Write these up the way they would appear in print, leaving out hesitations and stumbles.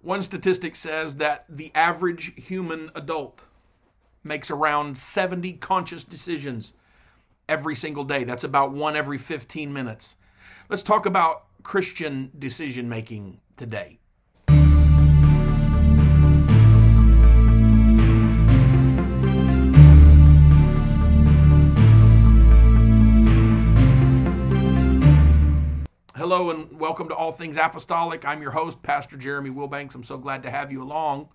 One statistic says that the average human adult makes around 70 conscious decisions every single day. That's about one every 15 minutes. Let's talk about Christian decision making today. Hello and welcome to All Things Apostolic. I'm your host, Pastor Jeremy Wilbanks. I'm so glad to have you along.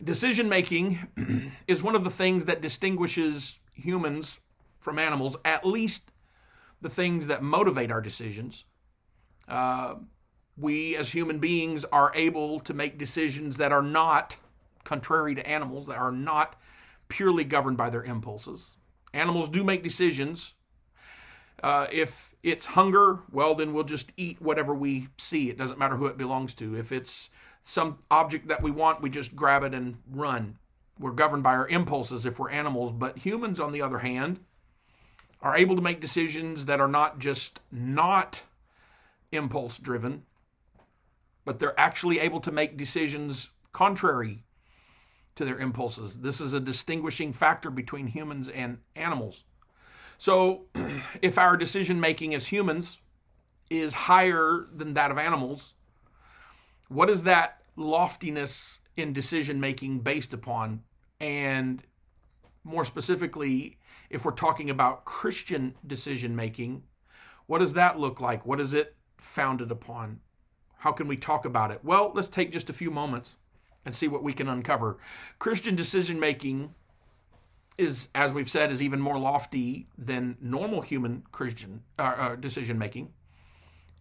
Decision making is one of the things that distinguishes humans from animals, at least the things that motivate our decisions. We as human beings are able to make decisions that are not, contrary to animals, that are not purely governed by their impulses. Animals do make decisions. If it's hunger, well, then we'll just eat whatever we see. It doesn't matter who it belongs to. If it's some object that we want, we just grab it and run. We're governed by our impulses if we're animals. But humans, on the other hand, are able to make decisions that are not just not impulse driven, but they're actually able to make decisions contrary to their impulses. This is a distinguishing factor between humans and animals. So if our decision making as humans is higher than that of animals, what is that loftiness in decision making based upon? And more specifically, if we're talking about Christian decision making, what does that look like? What is it founded upon? How can we talk about it? Well, let's take just a few moments and see what we can uncover. Christian decision making is, as we've said, is even more lofty than normal human Christian decision making,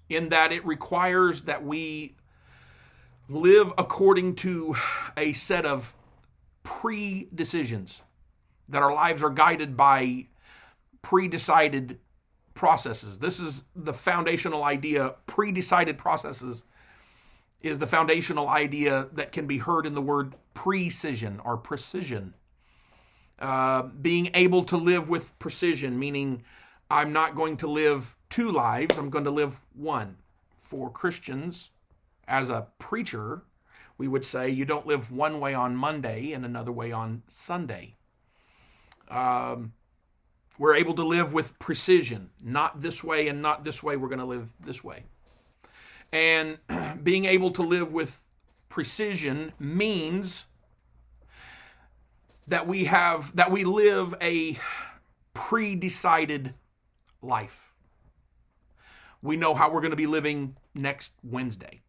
in that it requires that we live according to a set of pre-decisions, that our lives are guided by pre-decided processes. This is the foundational idea. Pre-decided processes is the foundational idea that can be heard in the word precision or precision. Being able to live with precision, meaning I'm not going to live two lives, I'm going to live one. For Christians, as a preacher, we would say you don't live one way on Monday and another way on Sunday. We're able to live with precision, not this way and not this way, we're going to live this way. And being able to live with precision means that we live a pre-decided life. We know how we're going to be living next Wednesday.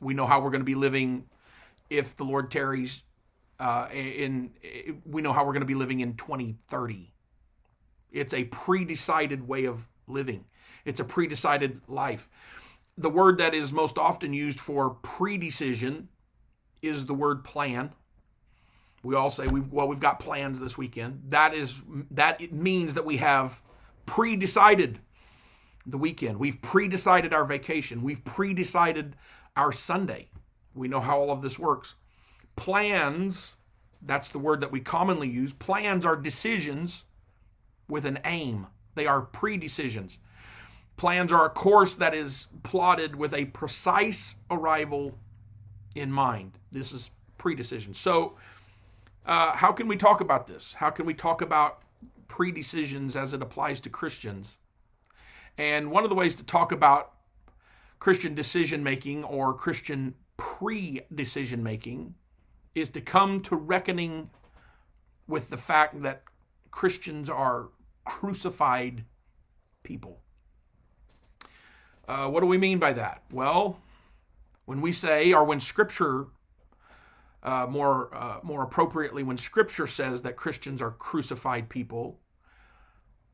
We know how we're going to be living if the Lord tarries. We know how we're going to be living in 2030. It's a pre-decided way of living. It's a pre-decided life. The word that is most often used for pre-decision is the word plan. We all say, we've got plans this weekend. That it means that we have pre-decided the weekend. We've pre-decided our vacation. We've pre-decided our Sunday. We know how all of this works. Plans, that's the word that we commonly use. Plans are decisions with an aim. They are pre-decisions. Plans are a course that is plotted with a precise arrival in mind. This is pre-decision. So, how can we talk about this? How can we talk about pre-decisions as it applies to Christians? And one of the ways to talk about Christian decision-making or Christian pre-decision-making is to come to reckoning with the fact that Christians are crucified people. What do we mean by that? Well, when we say, or when Scripture more appropriately, when Scripture says that Christians are crucified people,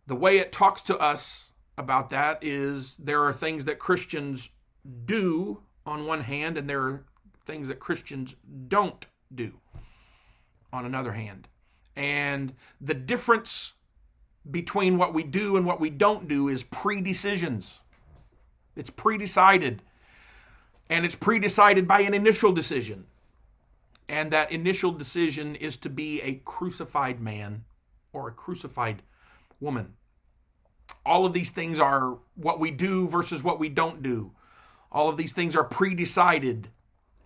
the way it talks to us about that is there are things that Christians do on one hand, and there are things that Christians don't do on another hand. And the difference between what we do and what we don't do is pre-decisions. It's pre-decided. And it's pre-decided by an initial decision. And that initial decision is to be a crucified man or a crucified woman. All of these things are what we do versus what we don't do. All of these things are pre-decided.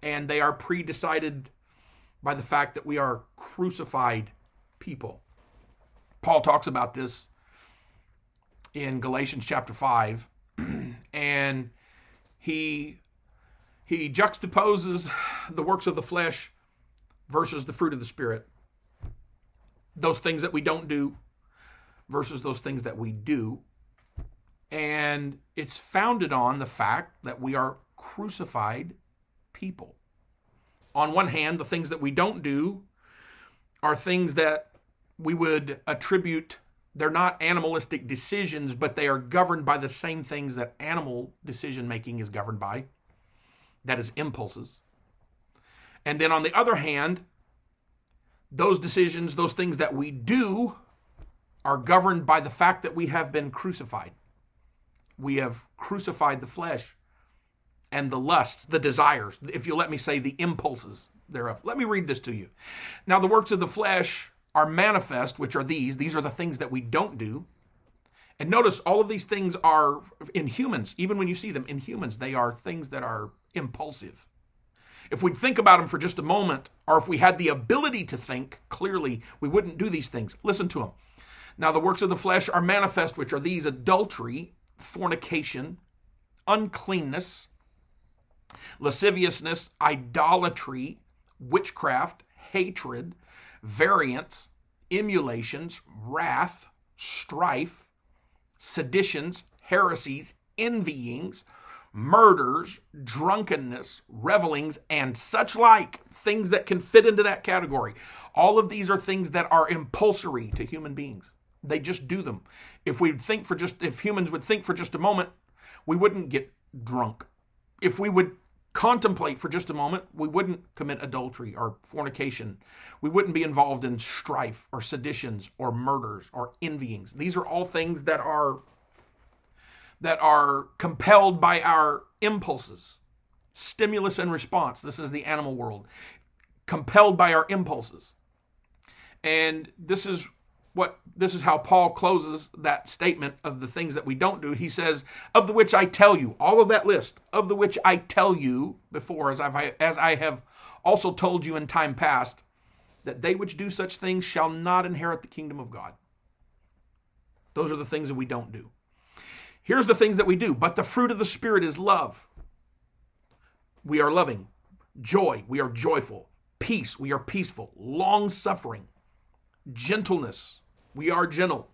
and they are pre-decided by the fact that we are crucified people. Paul talks about this in Galatians chapter 5, and he juxtaposes the works of the flesh versus the fruit of the Spirit. Those things that we don't do versus those things that we do. And it's founded on the fact that we are crucified people. On one hand, the things that we don't do are things that we would attribute, they're not animalistic decisions, but they are governed by the same things that animal decision-making is governed by. That is impulses. And then on the other hand, those decisions, those things that we do are governed by the fact that we have been crucified. We have crucified the flesh and the lusts, the desires, if you'll let me say, the impulses thereof. Let me read this to you. Now, the works of the flesh are manifest, which are these. These are the things that we don't do. And notice all of these things are in humans. Even when you see them in humans, they are things that are impulsive. If we think about them for just a moment, or if we had the ability to think clearly, we wouldn't do these things. Listen to them. Now, the works of the flesh are manifest, which are these: adultery, fornication, uncleanness, lasciviousness, idolatry, witchcraft, hatred, variance, emulations, wrath, strife, seditions, heresies, envyings, murders, drunkenness, revelings, and such like, things that can fit into that category. All of these are things that are impulsory to human beings. They just do them. If humans would think for just a moment, we wouldn't get drunk. If we would contemplate for just a moment, we wouldn't commit adultery or fornication. We wouldn't be involved in strife or seditions or murders or envyings. These are all things that are compelled by our impulses. Stimulus and response. This is the animal world. Compelled by our impulses. And this is how Paul closes that statement of the things that we don't do. He says, of the which I tell you, all of that list, of the which I tell you before, as I have also told you in time past, that they which do such things shall not inherit the kingdom of God. Those are the things that we don't do. Here's the things that we do. But the fruit of the Spirit is love. We are loving. Joy, we are joyful. Peace, we are peaceful. Long-suffering. Gentleness, we are gentle.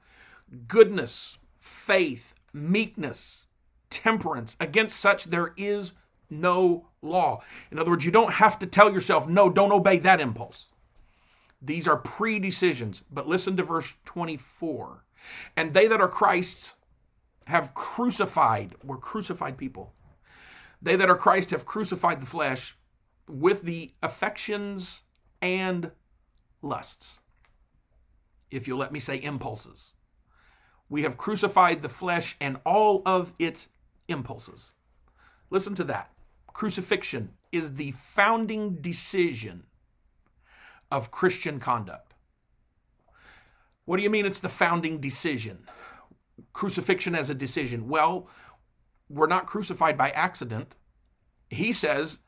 Goodness, faith, meekness, temperance. Against such there is no law. In other words, you don't have to tell yourself, no, don't obey that impulse. These are pre-decisions. But listen to verse 24. And they that are Christ's have crucified, we're crucified people. They that are Christ have crucified the flesh with the affections and lusts. If you'll let me say, impulses. We have crucified the flesh and all of its impulses. Listen to that. Crucifixion is the founding decision of Christian conduct. What do you mean it's the founding decision? Crucifixion as a decision. Well, we're not crucified by accident. He says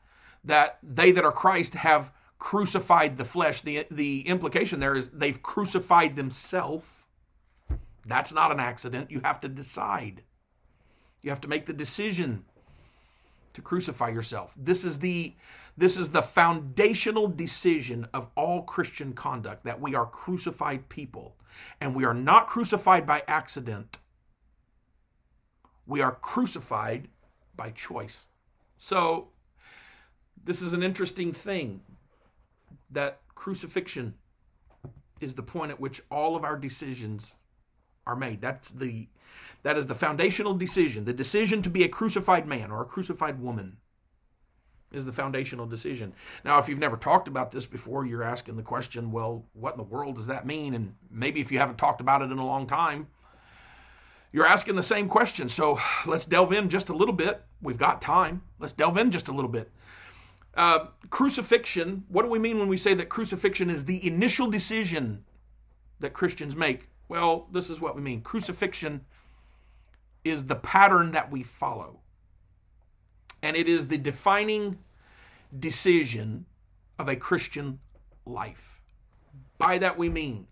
that they that are Christ have crucified the flesh. The implication there is they've crucified themselves. That's not an accident. You have to decide. You have to make the decision to crucify yourself. This is the foundational decision of all Christian conduct, that we are crucified people. And we are not crucified by accident. We are crucified by choice. So, this is an interesting thing, that crucifixion is the point at which all of our decisions are made. That is the foundational decision. The decision to be a crucified man or a crucified woman is the foundational decision. Now, if you've never talked about this before, you're asking the question, well, what in the world does that mean? And maybe if you haven't talked about it in a long time, you're asking the same question. So let's delve in just a little bit. We've got time. Let's delve in just a little bit. Crucifixion, what do we mean when we say that crucifixion is the initial decision that Christians make? Well, this is what we mean. Crucifixion is the pattern that we follow. And it is the defining decision of a Christian life. By that we mean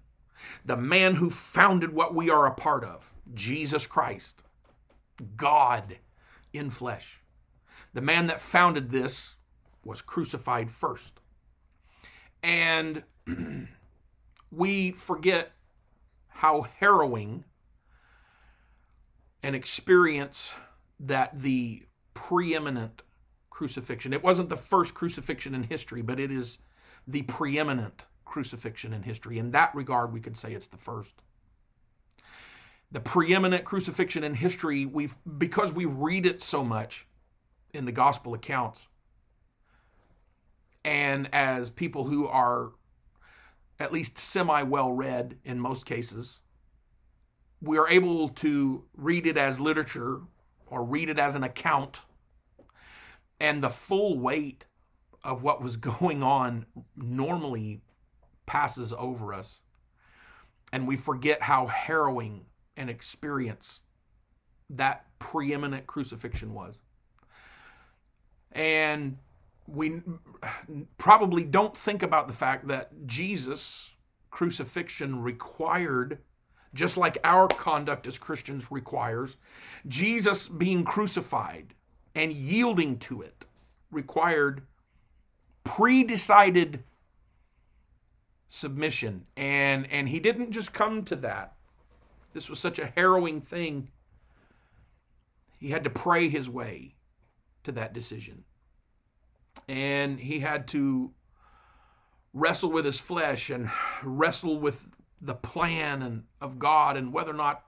the man who founded what we are a part of, Jesus Christ, God in flesh. The man that founded this was crucified first. And we forget how harrowing an experience that the preeminent crucifixion. It wasn't the first crucifixion in history, but it is the preeminent crucifixion in history. In that regard, we could say it's the first. The preeminent crucifixion in history, because we read it so much in the gospel accounts, and as people who are at least semi-well read in most cases, we are able to read it as literature or read it as an account, and the full weight of what was going on normally passes over us, and we forget how harrowing an experience that preeminent crucifixion was. And we probably don't think about the fact that Jesus' crucifixion required, just like our conduct as Christians requires, Jesus being crucified and yielding to it required pre-decided submission. And he didn't just come to that. This was such a harrowing thing. He had to pray his way to that decision. And he had to wrestle with his flesh and wrestle with the plan of God and whether or not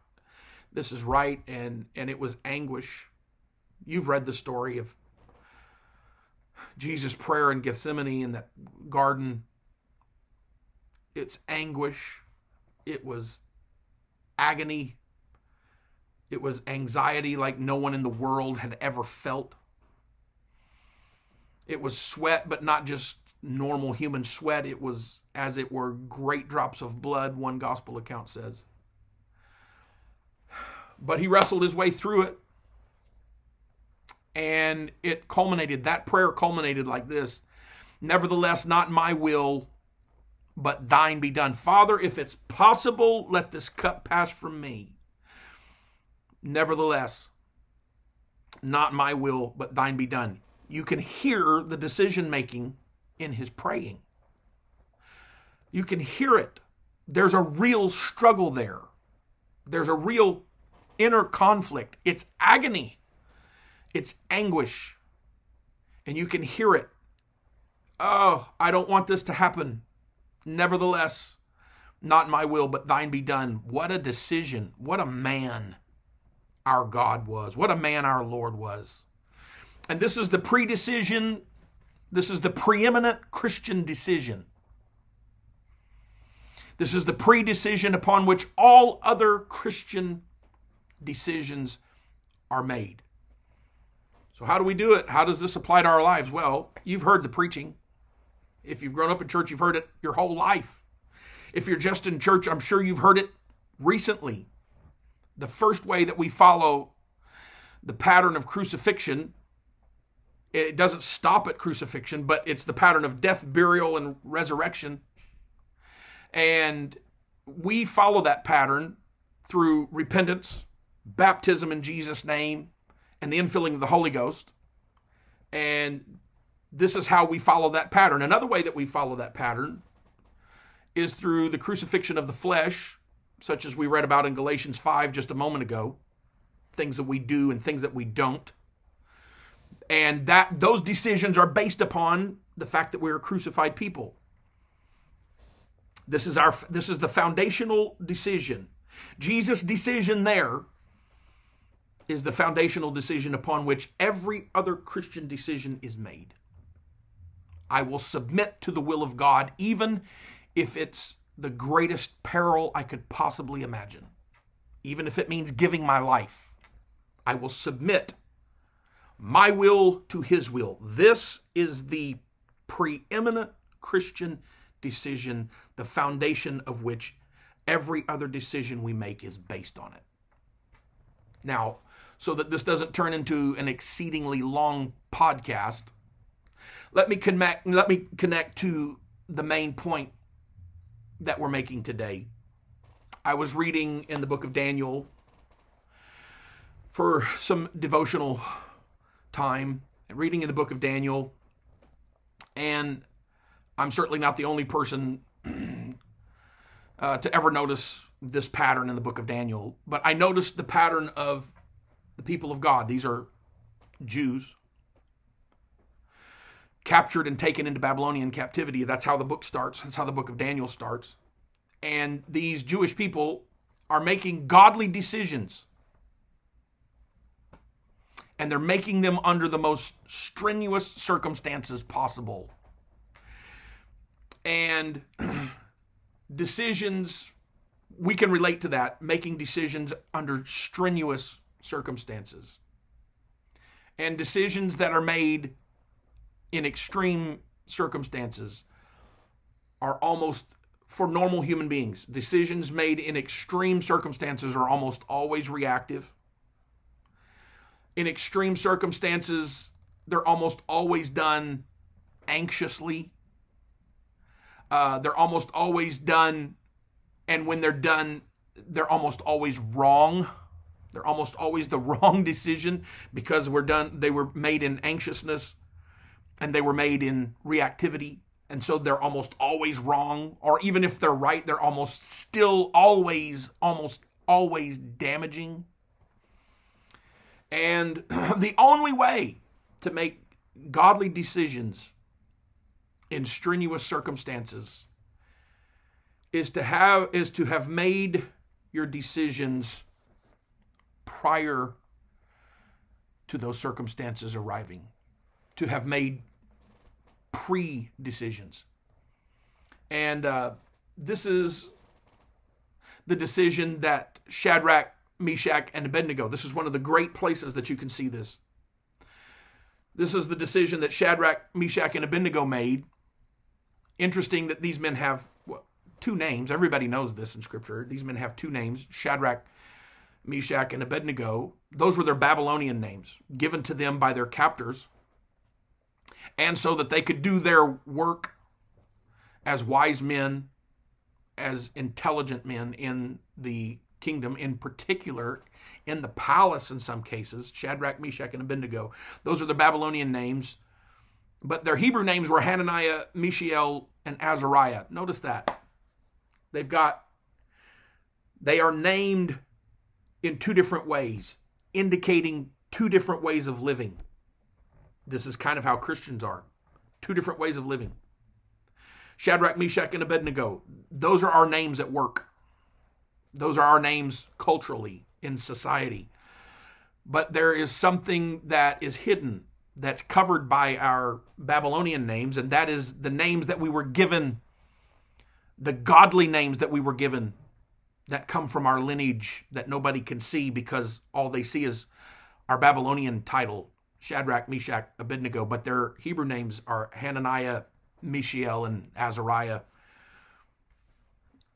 this is right. And it was anguish. You've read the story of Jesus' prayer in Gethsemane in that garden. It's anguish. It was agony. It was anxiety like no one in the world had ever felt. It was sweat, but not just normal human sweat. It was, as it were, great drops of blood, one gospel account says. But he wrestled his way through it. And it culminated, that prayer culminated like this: "Nevertheless, not my will, but thine be done. Father, if it's possible, let this cup pass from me. Nevertheless, not my will, but thine be done." You can hear the decision-making in his praying. You can hear it. There's a real struggle there. There's a real inner conflict. It's agony. It's anguish. And you can hear it. Oh, I don't want this to happen. Nevertheless, not my will, but thine be done. What a decision. What a man our God was. What a man our Lord was. And this is the pre-decision. This is the preeminent Christian decision. This is the pre-decision upon which all other Christian decisions are made. So how do we do it? How does this apply to our lives? Well, you've heard the preaching. If you've grown up in church, you've heard it your whole life. If you're just in church, I'm sure you've heard it recently. The first way that we follow the pattern of crucifixion, it doesn't stop at crucifixion, but it's the pattern of death, burial, and resurrection. And we follow that pattern through repentance, baptism in Jesus' name, and the infilling of the Holy Ghost. And this is how we follow that pattern. Another way that we follow that pattern is through the crucifixion of the flesh, such as we read about in Galatians 5 just a moment ago. Things that we do and things that we don't. And those decisions are based upon the fact that we're a crucified people. This is the foundational decision. Jesus' decision there is the foundational decision upon which every other Christian decision is made. I will submit to the will of God, even if it's the greatest peril I could possibly imagine. Even if it means giving my life. I will submit my will to his will. This is the preeminent Christian decision, the foundation of which every other decision we make is based on it. Now, so that this doesn't turn into an exceedingly long podcast, Let me connect to the main point that we're making today. I was reading in the book of Daniel for some devotional time, reading in the book of Daniel, and I'm certainly not the only person to ever notice this pattern in the book of Daniel, but I noticed the pattern of the people of God. These are Jews captured and taken into Babylonian captivity. That's how the book starts. That's how the book of Daniel starts. And these Jewish people are making godly decisions. And they're making them under the most strenuous circumstances possible. And decisions, we can relate to that, making decisions under strenuous circumstances. And decisions that are made in extreme circumstances are almost, for normal human beings, decisions made in extreme circumstances are almost always reactive. In extreme circumstances, they're almost always done anxiously. They're almost always done, and when they're done, they're almost always wrong. They're almost always the wrong decision because they were made in anxiousness and they were made in reactivity. And so they're almost always wrong. Or even if they're right, they're almost always damaging. And the only way to make godly decisions in strenuous circumstances is to have made your decisions prior to those circumstances arriving, to have made pre-decisions. And this is the decision that Shadrach, Meshach, and Abednego, this is one of the great places that you can see this. This is the decision that Shadrach, Meshach, and Abednego made. Interesting that these men have two names. Everybody knows this in Scripture. These men have two names, Shadrach, Meshach, and Abednego. Those were their Babylonian names, given to them by their captors. And so that they could do their work as wise men, as intelligent men in the kingdom, in particular in the palace in some cases, Shadrach, Meshach, and Abednego. Those are the Babylonian names. But their Hebrew names were Hananiah, Mishael, and Azariah. Notice that. They are named in two different ways, indicating two different ways of living. This is kind of how Christians are. Two different ways of living. Shadrach, Meshach, and Abednego. Those are our names at work. Those are our names culturally in society. But there is something that is hidden, that's covered by our Babylonian names, and that is the names that we were given, the godly names that we were given, that come from our lineage that nobody can see because all they see is our Babylonian title, Shadrach, Meshach, Abednego, but their Hebrew names are Hananiah, Mishael, and Azariah.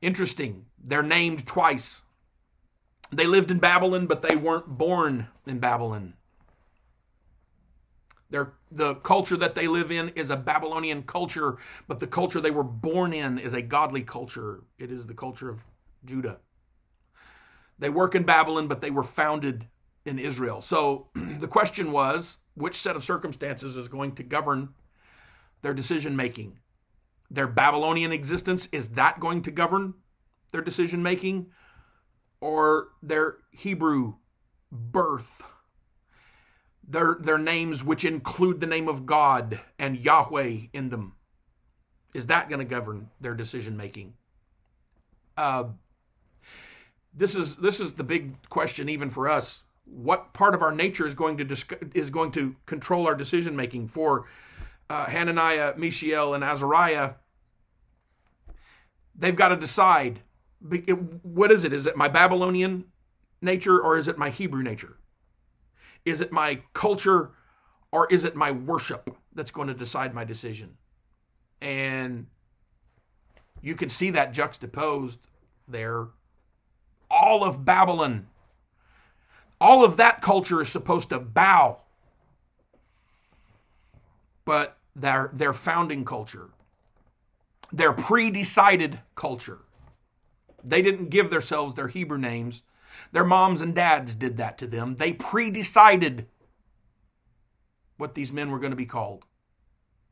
Interesting. They're named twice. They lived in Babylon, but they weren't born in Babylon. The culture that they live in is a Babylonian culture, but the culture they were born in is a godly culture. It is the culture of Judah. They work in Babylon, but they were founded in Israel. So the question was, which set of circumstances is going to govern their decision making? Their Babylonian existence, is that going to govern their decision making? Or their Hebrew birth? Their names, which include the name of God and Yahweh in them, is that going to govern their decision making? This is the big question even for us. What part of our nature is going to control our decision making? For Hananiah, Mishael, and Azariah, they've got to decide, what is it? Is it my Babylonian nature or is it my Hebrew nature? Is it my culture or is it my worship that's going to decide my decision? And you can see that juxtaposed there. All of Babylon, all of that culture is supposed to bow. But their founding culture, their pre-decided culture. They didn't give themselves their Hebrew names. Their moms and dads did that to them. They pre-decided what these men were going to be called.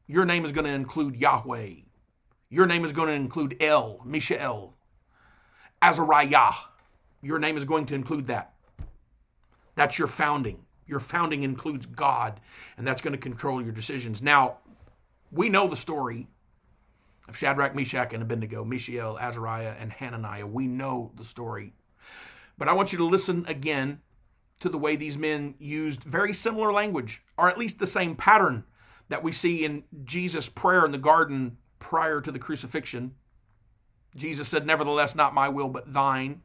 Your name is going to include Yahweh. Your name is going to include El, Mishael, Azariah. Your name is going to include that. That's your founding. Your founding includes God, and that's going to control your decisions. Now, we know the story of Shadrach, Meshach, and Abednego, Mishael, Azariah, and Hananiah. We know the story. But I want you to listen again to the way these men used very similar language, or at least the same pattern that we see in Jesus' prayer in the garden prior to the crucifixion. Jesus said, "Nevertheless, not my will, but thine."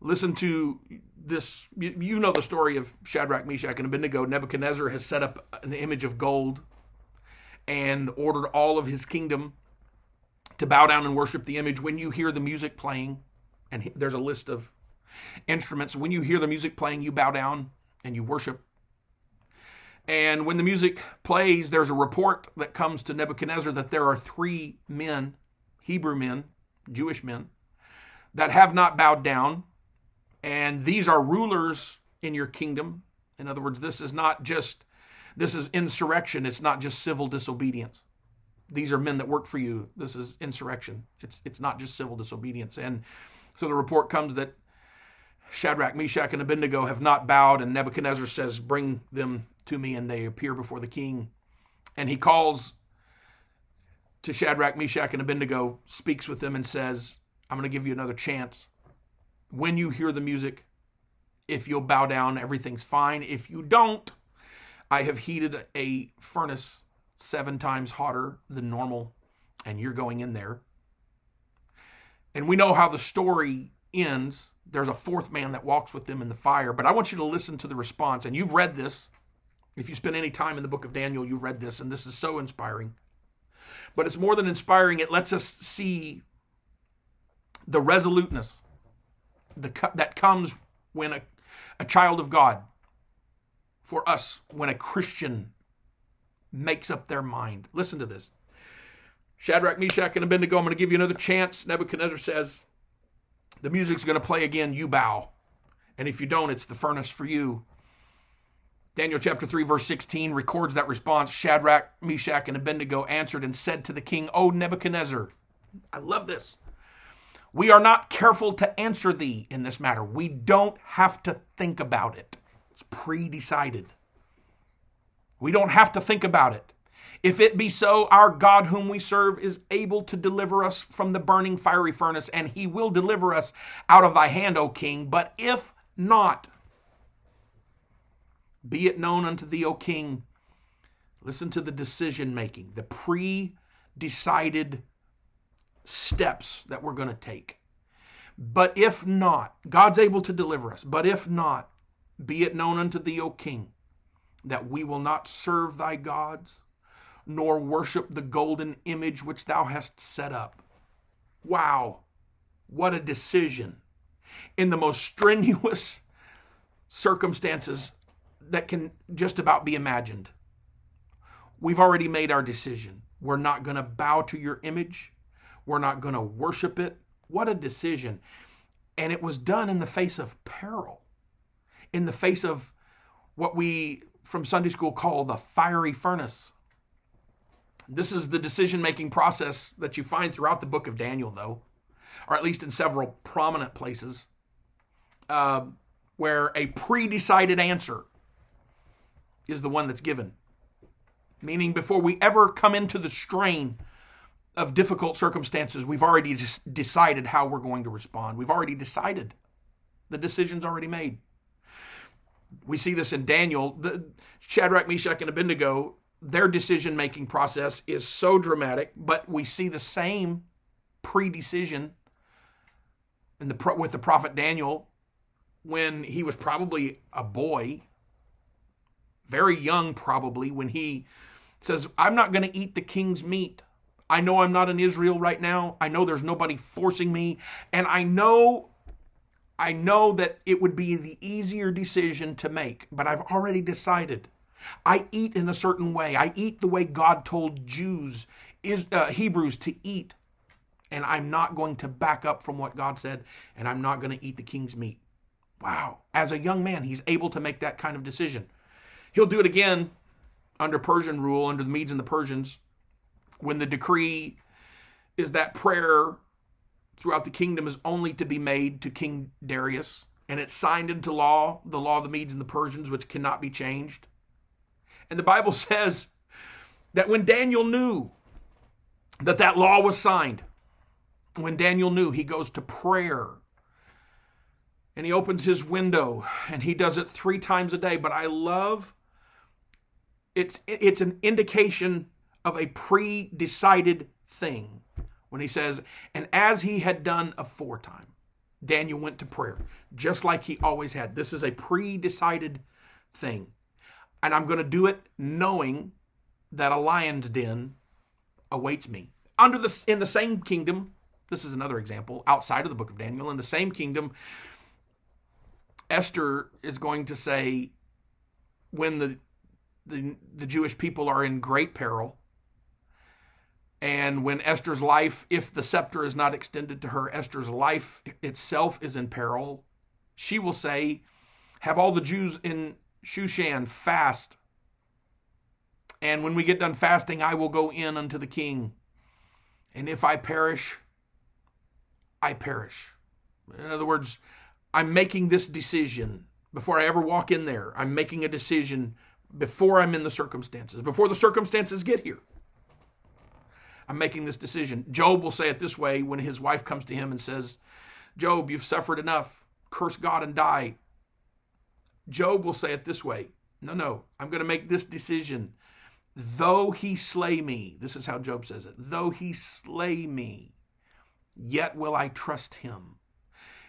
Listen to this. You know the story of Shadrach, Meshach, and Abednego. Nebuchadnezzar has set up an image of gold and ordered all of his kingdom to bow down and worship the image. When you hear the music playing, and there's a list of instruments, when you hear the music playing, you bow down and you worship. And when the music plays, there's a report that comes to Nebuchadnezzar that there are 3 men, Hebrew men, Jewish men, that have not bowed down. And these are rulers in your kingdom. In other words, this is insurrection. It's not just civil disobedience. These are men that work for you. This is insurrection. It's not just civil disobedience. And so the report comes that Shadrach, Meshach, and Abednego have not bowed, and Nebuchadnezzar says, "Bring them to me," and they appear before the king. And he calls to Shadrach, Meshach, and Abednego, speaks with them and says, "I'm going to give you another chance. When you hear the music, if you'll bow down, everything's fine. If you don't, I have heated a furnace 7 times hotter than normal, and you're going in there." And we know how the story ends. There's a 4th man that walks with them in the fire. But I want you to listen to the response. And you've read this. If you spend any time in the book of Daniel, you've read this. And this is so inspiring. But it's more than inspiring. It lets us see the resoluteness that comes when a child of God, for us, when a Christian makes up their mind. Listen to this. Shadrach, Meshach, and Abednego, I'm going to give you another chance. Nebuchadnezzar says, the music's going to play again, you bow. And if you don't, it's the furnace for you. Daniel chapter 3, verse 16 records that response. Shadrach, Meshach, and Abednego answered and said to the king, "O Nebuchadnezzar," I love this, "we are not careful to answer thee in this matter." We don't have to think about it. It's pre-decided. We don't have to think about it. "If it be so, our God whom we serve is able to deliver us from the burning fiery furnace, and he will deliver us out of thy hand, O king. But if not, be it known unto thee, O king," listen to the decision making, the pre-decided steps that we're going to take. "But if not," God's able to deliver us, "but if not, be it known unto thee, O king, that we will not serve thy gods, nor worship the golden image which thou hast set up." Wow, what a decision. In the most strenuous circumstances that can just about be imagined. We've already made our decision. We're not going to bow to your image. We're not going to worship it. What a decision. And it was done in the face of peril, in the face of what we from Sunday school call the fiery furnace. This is the decision-making process that you find throughout the book of Daniel, though, or at least in several prominent places, where a pre-decided answer is the one that's given. Meaning before we ever come into the strain of difficult circumstances, we've already decided how we're going to respond. We've already decided. The decision's already made. We see this in Daniel. Shadrach, Meshach, and Abednego, their decision-making process is so dramatic, but we see the same pre-decision with the prophet Daniel when he was probably a boy, very young probably, when he says, "I'm not going to eat the king's meat. I know I'm not in Israel right now. I know there's nobody forcing me. And I know that it would be the easier decision to make, but I've already decided. I eat in a certain way. I eat the way God told Hebrews to eat. And I'm not going to back up from what God said, and I'm not going to eat the king's meat. Wow. As a young man, he's able to make that kind of decision. He'll do it again under Persian rule, under the Medes and the Persians, when the decree is that prayer throughout the kingdom is only to be made to King Darius, and it's signed into law, the law of the Medes and the Persians, which cannot be changed. And the Bible says that when Daniel knew that that law was signed, when Daniel knew, he goes to prayer, and he opens his window, and he does it 3 times a day. But I love, it's an indication of a pre-decided thing. When he says, and as he had done aforetime, Daniel went to prayer, just like he always had. This is a pre-decided thing. And I'm going to do it knowing that a lion's den awaits me. In the same kingdom, this is another example, outside of the book of Daniel, in the same kingdom, Esther is going to say, when the Jewish people are in great peril, and when Esther's life, if the scepter is not extended to her, Esther's life itself is in peril, she will say, have all the Jews in Shushan fast. And when we get done fasting, I will go in unto the king. And if I perish, I perish. In other words, I'm making this decision before I ever walk in there. I'm making a decision before I'm in the circumstances, before the circumstances get here. I'm making this decision. Job will say it this way when his wife comes to him and says, Job, you've suffered enough. Curse God and die. Job will say it this way. No, I'm going to make this decision. Though he slay me, this is how Job says it, though he slay me, yet will I trust him.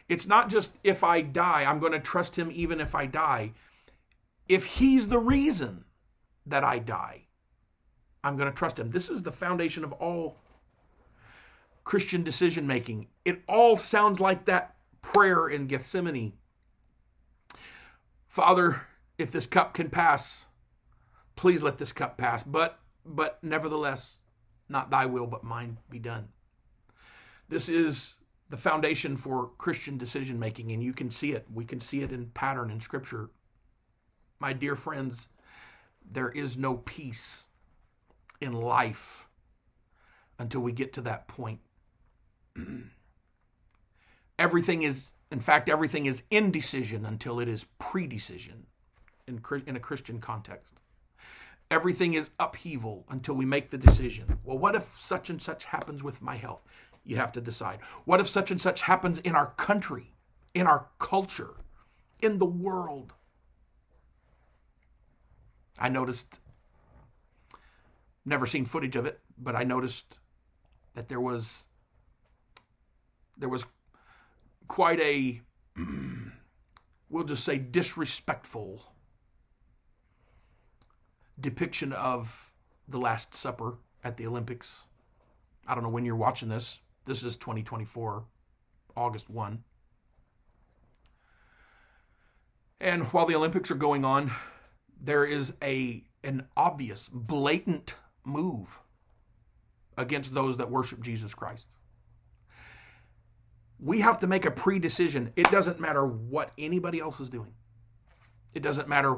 It's not just if I die, I'm going to trust him even if I die. If he's the reason that I die, I'm going to trust him. This is the foundation of all Christian decision making. It all sounds like that prayer in Gethsemane. Father, if this cup can pass, please let this cup pass. But nevertheless, not thy will, but mine be done. This is the foundation for Christian decision making, and you can see it. We can see it in pattern in Scripture. My dear friends, there is no peace in life until we get to that point. Everything is indecision until it is pre-decision in a Christian context. Everything is upheaval until we make the decision. Well, what if such and such happens with my health? You have to decide. What if such and such happens in our country, in our culture, in the world? I noticed, never seen footage of it, but I noticed that there was quite a, we'll just say, disrespectful depiction of the Last Supper at the Olympics. I don't know when you're watching this. This is 2024, August 1. And while the Olympics are going on, there is an obvious, blatant move against those that worship Jesus Christ. We have to make a pre-decision. It doesn't matter what anybody else is doing. It doesn't matter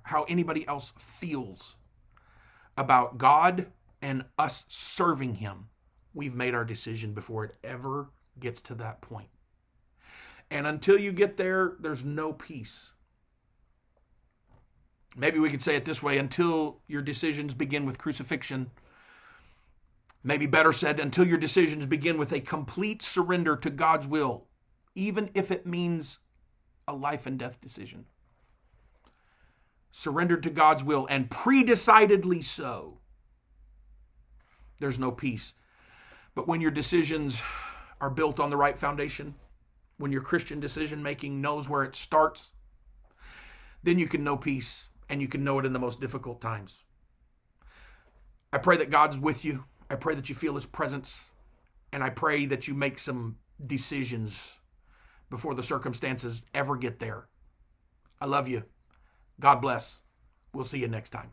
how anybody else feels about God and us serving him. We've made our decision before it ever gets to that point. And until you get there, there's no peace. Maybe we could say it this way: until your decisions begin with crucifixion. Maybe better said, until your decisions begin with a complete surrender to God's will, even if it means a life and death decision. Surrendered to God's will, and pre-decidedly so. There's no peace. But when your decisions are built on the right foundation, when your Christian decision making knows where it starts, then you can know peace, and you can know it in the most difficult times. I pray that God's with you. I pray that you feel his presence, and I pray that you make some decisions before the circumstances ever get there. I love you. God bless. We'll see you next time.